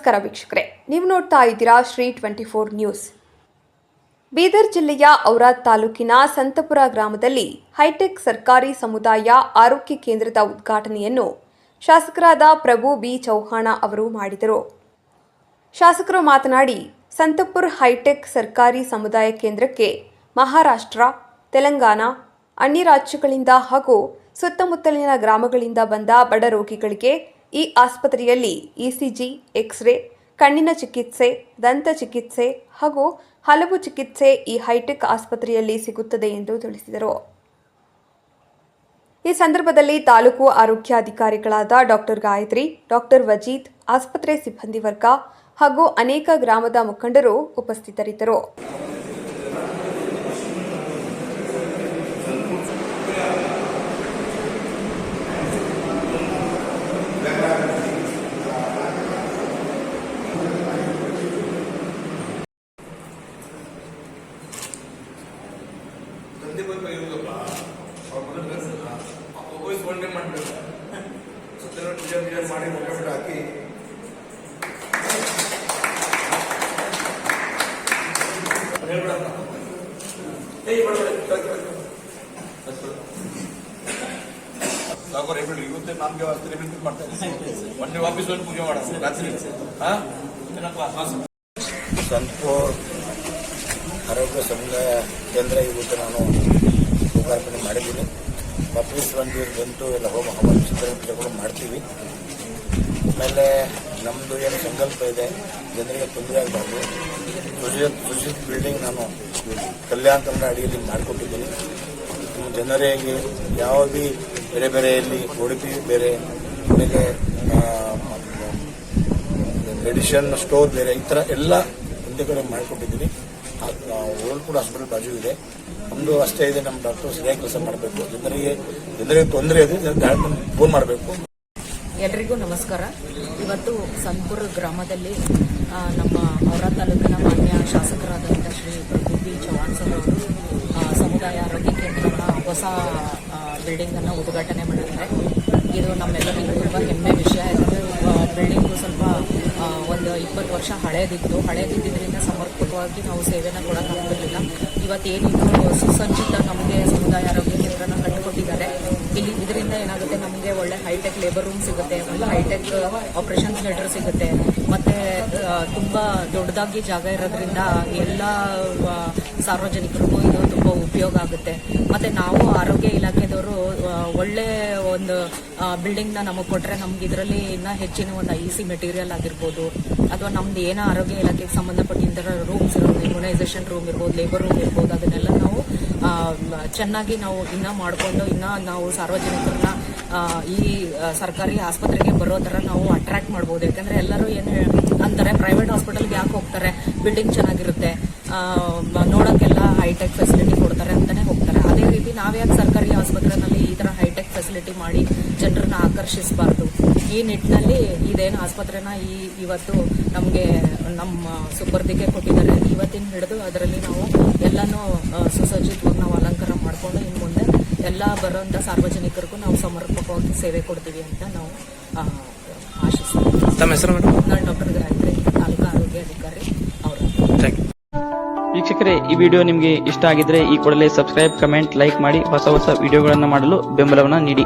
ನಮಸ್ಕಾರ ವೀಕ್ಷಕರೇ, ನೀವು ನೋಡ್ತಾ ಇದ್ದೀರಾ ಶ್ರೀ 24 ನ್ಯೂಸ್. ಬೀದರ್ ಜಿಲ್ಲೆಯ ಔರಾದ್ ತಾಲೂಕಿನ ಸಂತಪುರ ಗ್ರಾಮದಲ್ಲಿ ಹೈಟೆಕ್ ಸರ್ಕಾರಿ ಸಮುದಾಯ ಆರೋಗ್ಯ ಕೇಂದ್ರದ ಉದ್ಘಾಟನೆಯನ್ನು ಶಾಸಕರಾದ ಪ್ರಭು ಬಿ ಚೌಹಾಣ ಅವರು ಮಾಡಿದರು. ಶಾಸಕರು ಮಾತನಾಡಿ, ಸಂತಪುರ ಹೈಟೆಕ್ ಸರ್ಕಾರಿ ಸಮುದಾಯ ಕೇಂದ್ರಕ್ಕೆ ಮಹಾರಾಷ್ಟ್ರ, ತೆಲಂಗಾಣ, ಅನ್ಯ ರಾಜ್ಯಗಳಿಂದ ಹಾಗೂ ಸುತ್ತಮುತ್ತಲಿನ ಗ್ರಾಮಗಳಿಂದ ಬಂದ ಬಡ ರೋಗಿಗಳಿಗೆ ಈ ಆಸ್ಪತ್ರೆಯಲ್ಲಿ ಇಸಿಜಿ, ಎಕ್ಸ್ರೇ, ಕಣ್ಣಿನ ಚಿಕಿತ್ಸೆ, ದಂತ ಚಿಕಿತ್ಸೆ ಹಾಗೂ ಹಲವು ಚಿಕಿತ್ಸೆ ಈ ಹೈಟೆಕ್ ಆಸ್ಪತ್ರೆಯಲ್ಲಿ ಸಿಗುತ್ತದೆ ಎಂದು ತಿಳಿಸಿದರು. ಈ ಸಂದರ್ಭದಲ್ಲಿ ತಾಲೂಕು ಆರೋಗ್ಯಾಧಿಕಾರಿಗಳಾದ ಡಾಕ್ಟರ್ ಗಾಯತ್ರಿ, ಡಾಕ್ಟರ್ ವಜೀದ್, ಆಸ್ಪತ್ರೆ ಸಿಬ್ಬಂದಿ ವರ್ಗ ಹಾಗೂ ಅನೇಕ ಗ್ರಾಮದ ಮುಖಂಡರು ಉಪಸ್ಥಿತರಿದ್ದರು. ಇವತ್ತೇ ನಮ್ಗೆ ಮೊನ್ನೆ ವಾಪಸ್ ಬಂದು ಪೂಜೆ ಮಾಡೋದು ರಾತ್ರಿ. ಸಂತಪುರ ಆರೋಗ್ಯ ಸಮುದಾಯ ಕೇಂದ್ರ ಇವತ್ತು ನಾನು ಲೋಕಾರ್ಪಣೆ ಮಾಡಿದ್ದೀನಿ. ವಾಪಸ್ ಬಂದು ಎಲ್ಲ ಹೋಮ ಹವನ ಚಿತ್ರಗಳು ಮಾಡ್ತೀವಿ. ಆಮೇಲೆ ನಮ್ಮದು ಏನು ಸಂಕಲ್ಪ ಇದೆ, ಜನರಿಗೆ ತೊಂದರೆ ಆಗಬಾರ್ದು. ಸುಜಿತ್ ಬಿಲ್ಡಿಂಗ್ ನಾನು ಕಲ್ಯಾಣ ಕನ್ನಡ ಅಡಿಯಲ್ಲಿ ಮಾಡಿಕೊಟ್ಟಿದ್ದೀನಿ. ಜನರಿಗೆ ಯಾವ ಭೀ ಬೇರೆ ಬೇರೆಯಲ್ಲಿ ಉಡುಪಿ ಬೇರೆ, ಆಮೇಲೆ ಮೆಡಿಸಿನ್ ಸ್ಟೋರ್ ಬೇರೆ, ಈ ಥರ ಎಲ್ಲ ಒಂದೇ ಕಡೆ ಮಾಡಿಕೊಟ್ಟಿದ್ದೀನಿ. ಓಲ್ಡ್ ಹಾಸ್ಪಿಟಲ್ ಬಾಜು ಇದೆ. ನಮ್ಮದು ಅಷ್ಟೇ ಇದೆ, ನಮ್ಮ ಡಾಕ್ಟರ್ ಸರಿಯಾಗಿ ಕೆಲಸ ಮಾಡಬೇಕು. ಜನರಿಗೆ ತೊಂದರೆ ಇದೆ, ಫೋನ್ ಮಾಡಬೇಕು. ಎಲ್ರಿಗೂ ನಮಸ್ಕಾರ. ಇವತ್ತು ಸಂತಪುರ ಗ್ರಾಮದಲ್ಲಿ ನಮ್ಮ ಔರಾದ್ ತಾಲೂಕಿನ ಮಾನ್ಯ ಶಾಸಕರಾದಂಥ ಶ್ರೀ ಪ್ರಭು ಬಿ ಚೌಹಾಣ್ ಸರ್ ಅವರು ಸಮುದಾಯ ಆರೋಗ್ಯ ಕೇಂದ್ರನ ಹೊಸ ಬಿಲ್ಡಿಂಗನ್ನು ಉದ್ಘಾಟನೆ ಮಾಡಿದ್ದಾರೆ. ಇದು ನಮ್ಮೆಲ್ಲರಿಗೂ ತುಂಬ ಹೆಮ್ಮೆ ವಿಷಯ. ಯಾಕಂದರೆ ಬಿಲ್ಡಿಂಗು ಸ್ವಲ್ಪ ಒಂದು 20 ವರ್ಷ ಹಳೇದಿದ್ದರಿಂದ ಸಮರ್ಪಕವಾಗಿ ನಾವು ಸೇವೆನ ಕೊಡೋಕ್ಕಾಗ್ತಿರಲಿಲ್ಲ. ಇವತ್ತೇನಿದು ಸುಸಜ್ಜಿತ ನಮಗೆ ಸಮುದಾಯ ಆರೋಗ್ಯ ಕೇಂದ್ರನ ಕಟ್ಟಿಕೊಟ್ಟಿದ್ದಾರೆ. ಇದರಿಂದ ಏನಾಗುತ್ತೆ, ನಮಗೆ ಒಳ್ಳೆ ಹೈಟೆಕ್ ಲೇಬರ್ ರೂಮ್ ಸಿಗುತ್ತೆ, ಒಳ್ಳೆ ಹೈಟೆಕ್ ಆಪರೇಷನ್ ಥಿಯೇಟರ್ ಸಿಗುತ್ತೆ. ಮತ್ತು ತುಂಬ ದೊಡ್ಡದಾಗಿ ಜಾಗ ಇರೋದ್ರಿಂದ ಎಲ್ಲ ಸಾರ್ವಜನಿಕರಿಗೂ ಇದು ತುಂಬ ಉಪಯೋಗ ಆಗುತ್ತೆ. ಮತ್ತು ನಾವು ಆರೋಗ್ಯ ಇಲಾಖೆದವರು ಒಳ್ಳೆ ಒಂದು ಬಿಲ್ಡಿಂಗ್ನ ನಮಗೆ ಕೊಟ್ಟರೆ ನಮ್ಗೆ ಇದರಲ್ಲಿ ಇನ್ನೂ ಹೆಚ್ಚಿನ ಒಂದು IC ಮೆಟೀರಿಯಲ್ ಆಗಿರ್ಬೋದು, ಅಥವಾ ನಮ್ದು ಏನೋ ಆರೋಗ್ಯ ಇಲಾಖೆಗೆ ಸಂಬಂಧಪಟ್ಟಿದ್ದ ರೂಮ್ಸ್ ಇರ್ಬೋದು, ಇಮ್ಯುನೈಸೇಷನ್ ರೂಮ್ ಇರ್ಬೋದು, ಲೇಬರ್ ರೂಮ್ ಇರ್ಬೋದು, ಅದನ್ನೆಲ್ಲ ನಾವು ಚೆನ್ನಾಗಿ ನಾವು ಇನ್ನೂ ಮಾಡಿಕೊಂಡು ನಾವು ಸಾರ್ವಜನಿಕರನ್ನ ಈ ಸರ್ಕಾರಿ ಆಸ್ಪತ್ರೆಗೆ ಬರೋ ಥರ ನಾವು ಅಟ್ರಾಕ್ಟ್ ಮಾಡ್ಬೋದು. ಯಾಕಂದರೆ ಎಲ್ಲರೂ ಏನು ಅಂತಾರೆ, ಪ್ರೈವೇಟ್ ಹಾಸ್ಪಿಟಲ್ಗೆ ಯಾಕೆ ಹೋಗ್ತಾರೆ, ಬಿಲ್ಡಿಂಗ್ ಚೆನ್ನಾಗಿರುತ್ತೆ, ನೋಡೋಕ್ಕೆಲ್ಲ ಹೈಟೆಕ್ ಫೆಸಿಲಿಟಿ ಕೊಡ್ತಾರೆ ಅಂತಲೇ ಹೋಗ್ತಾರೆ. ಅದೇ ರೀತಿ ನಾವ್ಯಾಕೆ ಸರ್ಕಾರಿ ಆಸ್ಪತ್ರೆಯಲ್ಲಿ ಈ ಥರ ಹೈಟೆಕ್ ಫೆಸಿಲಿಟಿ ಮಾಡಿ ಜನರನ್ನ ಆಕರ್ಷಿಸಬಾರ್ದು. ಈ ನಿಟ್ಟಿನಲ್ಲಿ ಇದೇನು ಆಸ್ಪತ್ರೆನ ಇವತ್ತು ನಮಗೆ ನಮ್ಮ ಸುಪರ್ದಿಗೆ ಕೊಟ್ಟಿದ್ದಾರೆ. ಇವತ್ತಿನ ಹಿಡಿದು ಅದರಲ್ಲಿ ನಾವು ಎಲ್ಲನೂ ಸುಸಜ್ಜಿತವಾಗಿ ನಾವು ಅಲಂಕಾರ ಮಾಡಿಕೊಂಡು ಇನ್ನು ಮುಂದೆ ಎಲ್ಲ ಬರೋಂಥ ಸಾರ್ವಜನಿಕರಿಗೂ ನಾವು ಸಮರ್ಪಕವಾಗಿ ಸೇವೆ ಕೊಡ್ತೀವಿ ಅಂತ ನಾವು ಆಶಿಸ್ತೀವಿ. ತಮ್ಮ ಹೆಸರು ಮೇಡಮ್? ನಾನು ಡಾಕ್ಟರ್ ಗಾಯತ್ರಿ, ತಾಲೂಕು ಆರೋಗ್ಯ ಅಧಿಕಾರಿ ಅವರು. ವೀಕ್ಷಕರೇ, ಈ ವಿಡಿಯೋ ನಿಮಗೆ ಇಷ್ಟ ಆಗಿದ್ರೆ ಈ ಕೂಡಲೇ ಸಬ್ಸ್ಕ್ರೈಬ್, ಕಮೆಂಟ್, ಲೈಕ್ ಮಾಡಿ ಹೊಸ ವಿಡಿಯೋಗಳನ್ನು ಮಾಡಲು ಬೆಂಬಲವನ್ನು ನೀಡಿ.